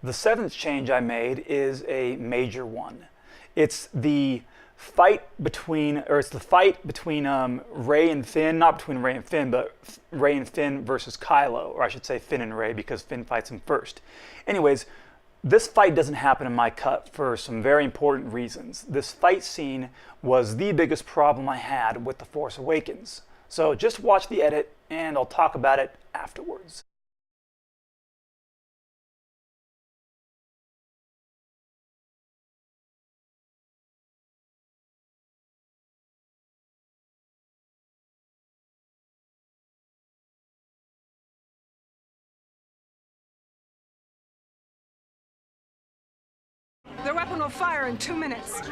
The seventh change I made is a major one. It's the fight between, Rey and Finn, not between Rey and Finn, but Rey and Finn versus Kylo, or I should say Finn and Rey because Finn fights him first. Anyways, this fight doesn't happen in my cut for some very important reasons. This fight scene was the biggest problem I had with The Force Awakens. So just watch the edit and I'll talk about it afterwards. Their weapon will fire in 2 minutes. The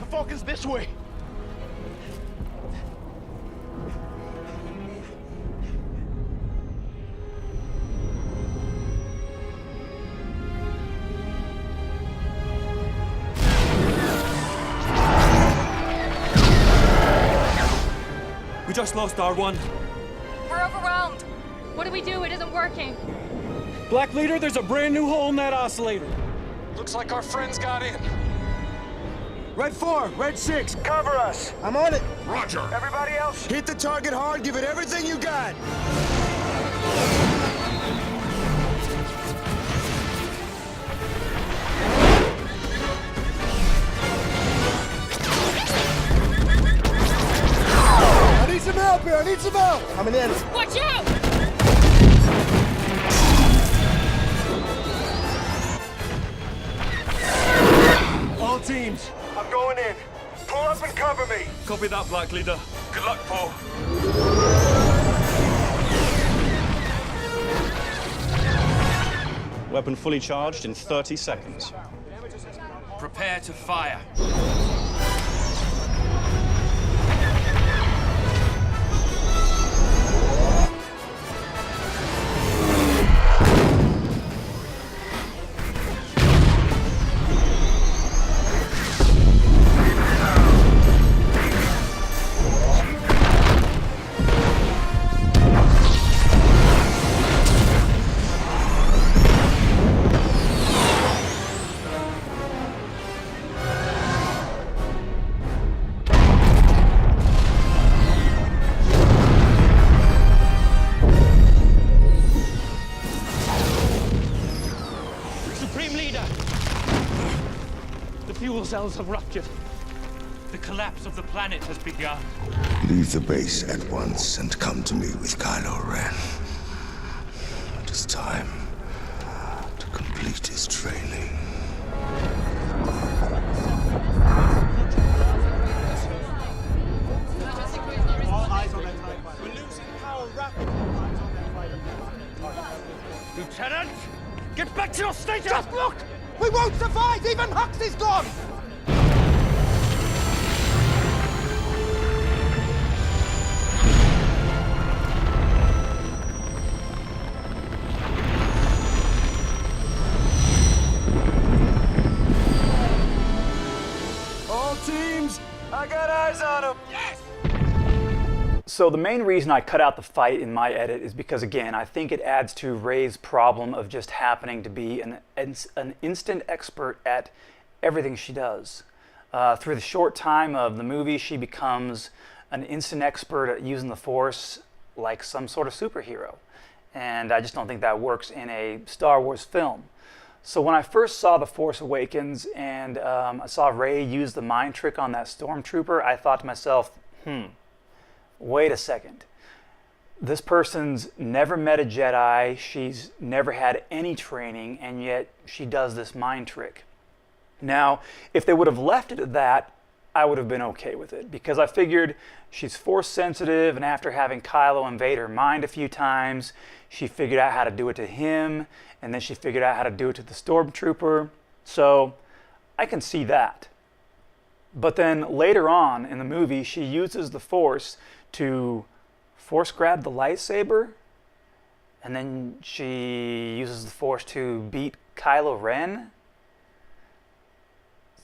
Falcon's this way. We just lost R1. We're overwhelmed. What do we do? It isn't working. Black Leader, there's a brand new hole in that oscillator. Looks like our friends got in. Red 4, Red 6, Cover us. I'm on it. Roger. Everybody else? Hit the target hard, give it everything you got. I need some help here, I need some help. Coming in. Watch out! All teams. I'm going in. Pull up and cover me. Copy that, Black Leader. Good luck, Paul. Weapon fully charged in 30 seconds. Prepare to fire. Supreme Leader! The fuel cells have ruptured. The collapse of the planet has begun. Leave the base at once and come to me with Kylo Ren. It is time to complete his training. Lieutenant, get back to your station! Just look! We won't survive! Even Hux is gone! All teams, I got eyes on him. Yes! So the main reason I cut out the fight in my edit is because, again, I think it adds to Rey's problem of just happening to be an instant expert at everything she does. Through the short time of the movie, she becomes an instant expert at using the Force like some sort of superhero. And I just don't think that works in a Star Wars film. So when I first saw The Force Awakens and I saw Rey use the mind trick on that stormtrooper, I thought to myself, wait a second. This person's never met a Jedi, she's never had any training, and yet she does this mind trick. Now, if they would have left it at that, I would have been okay with it, because I figured she's Force sensitive, and after having Kylo invade her mind a few times, she figured out how to do it to him, and then she figured out how to do it to the stormtrooper. So I can see that. But then later on in the movie, she uses the Force to Force grab the lightsaber, and then she uses the Force to beat Kylo Ren.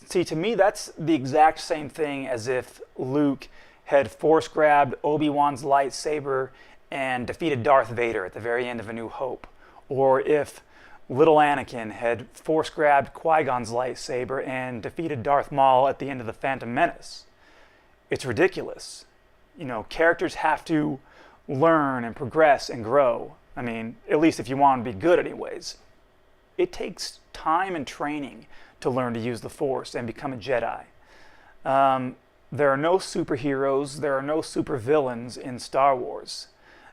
See, to me, that's the exact same thing as if Luke had force grabbed Obi-Wan's lightsaber and defeated Darth Vader at the very end of A New Hope. Or if little Anakin had force grabbed Qui-Gon's lightsaber and defeated Darth Maul at the end of The Phantom Menace. It's ridiculous. You know, characters have to learn and progress and grow. I mean, at least if you want to be good anyways. It takes time and training to learn to use the Force and become a Jedi. There are no superheroes, there are no supervillains in Star Wars.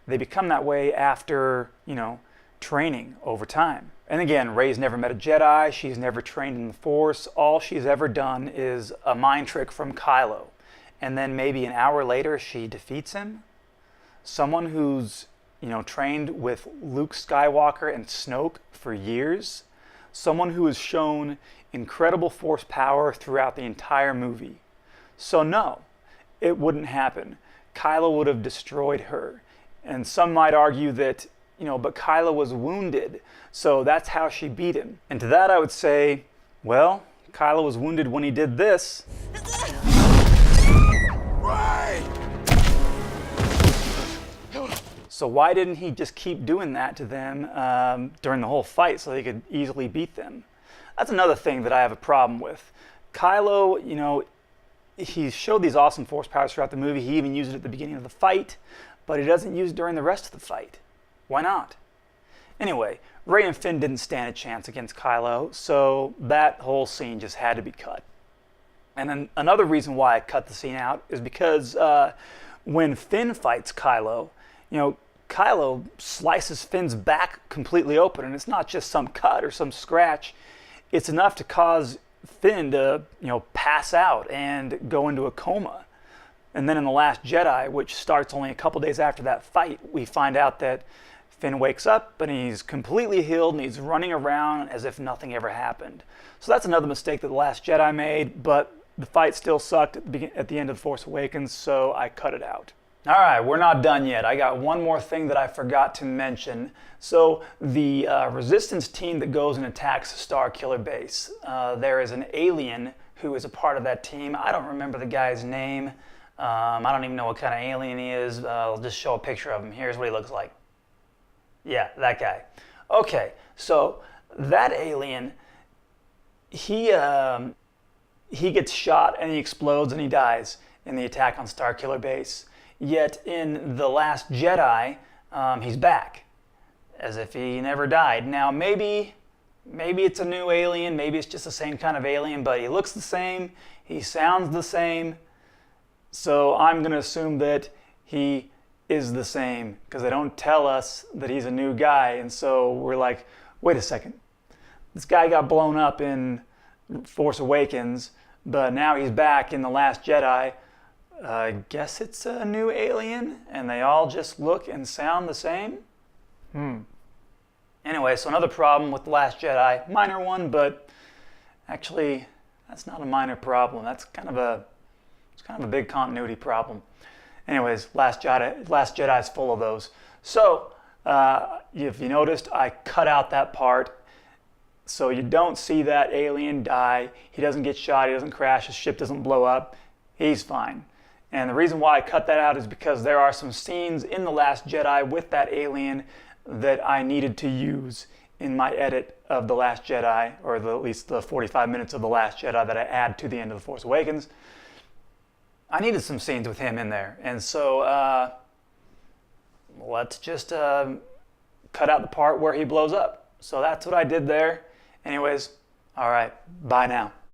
They become that way after, training over time. And again, Rey's never met a Jedi, she's never trained in the Force. All she's ever done is a mind trick from Kylo. And then maybe an hour later, she defeats him. Someone who's, trained with Luke Skywalker and Snoke for years. Someone who has shown incredible Force power throughout the entire movie. So no, it wouldn't happen. Kylo would have destroyed her. And some might argue that, but Kylo was wounded, so that's how she beat him. And to that I would say, well, Kylo was wounded when he did this. So why didn't he just keep doing that to them during the whole fight so they could easily beat them? That's another thing that I have a problem with. Kylo, he showed these awesome Force powers throughout the movie. He even used it at the beginning of the fight, but he doesn't use it during the rest of the fight. Why not? Anyway, Rey and Finn didn't stand a chance against Kylo, so that whole scene just had to be cut. And then another reason why I cut the scene out is because when Finn fights Kylo, Kylo slices Finn's back completely open, and it's not just some cut or some scratch. It's enough to cause Finn to, pass out and go into a coma. And then in The Last Jedi, which starts only a couple days after that fight, we find out that Finn wakes up and he's completely healed and he's running around as if nothing ever happened. So that's another mistake that The Last Jedi made, but the fight still sucked at the end of Force Awakens, so I cut it out. All right, we're not done yet. I got one more thing that I forgot to mention. So the Resistance team that goes and attacks Starkiller Base, there is an alien who is a part of that team. I don't remember the guy's name. I don't even know what kind of alien he is. I'll just show a picture of him. Here's what he looks like. Yeah, that guy. Okay, so that alien, he gets shot and he explodes and he dies in the attack on Starkiller Base. Yet in The Last Jedi, he's back, as if he never died. Now maybe it's a new alien, maybe it's just the same kind of alien, but he looks the same, he sounds the same, so I'm going to assume that he is the same, because they don't tell us that he's a new guy, and so we're like, wait a second, this guy got blown up in Force Awakens, but now he's back in The Last Jedi. I guess it's a new alien, and they all just look and sound the same? Anyway, so another problem with The Last Jedi, minor one, but actually, that's not a minor problem. That's kind of a big continuity problem. Anyways, Last Jedi is full of those. So, if you noticed, I cut out that part, so you don't see that alien die. He doesn't get shot, he doesn't crash, his ship doesn't blow up. He's fine. And the reason why I cut that out is because there are some scenes in The Last Jedi with that alien that I needed to use in my edit of The Last Jedi, or at least the 45 minutes of The Last Jedi that I add to the end of The Force Awakens. I needed some scenes with him in there. And so let's just cut out the part where he blows up. So that's what I did there. Anyways, all right, bye now.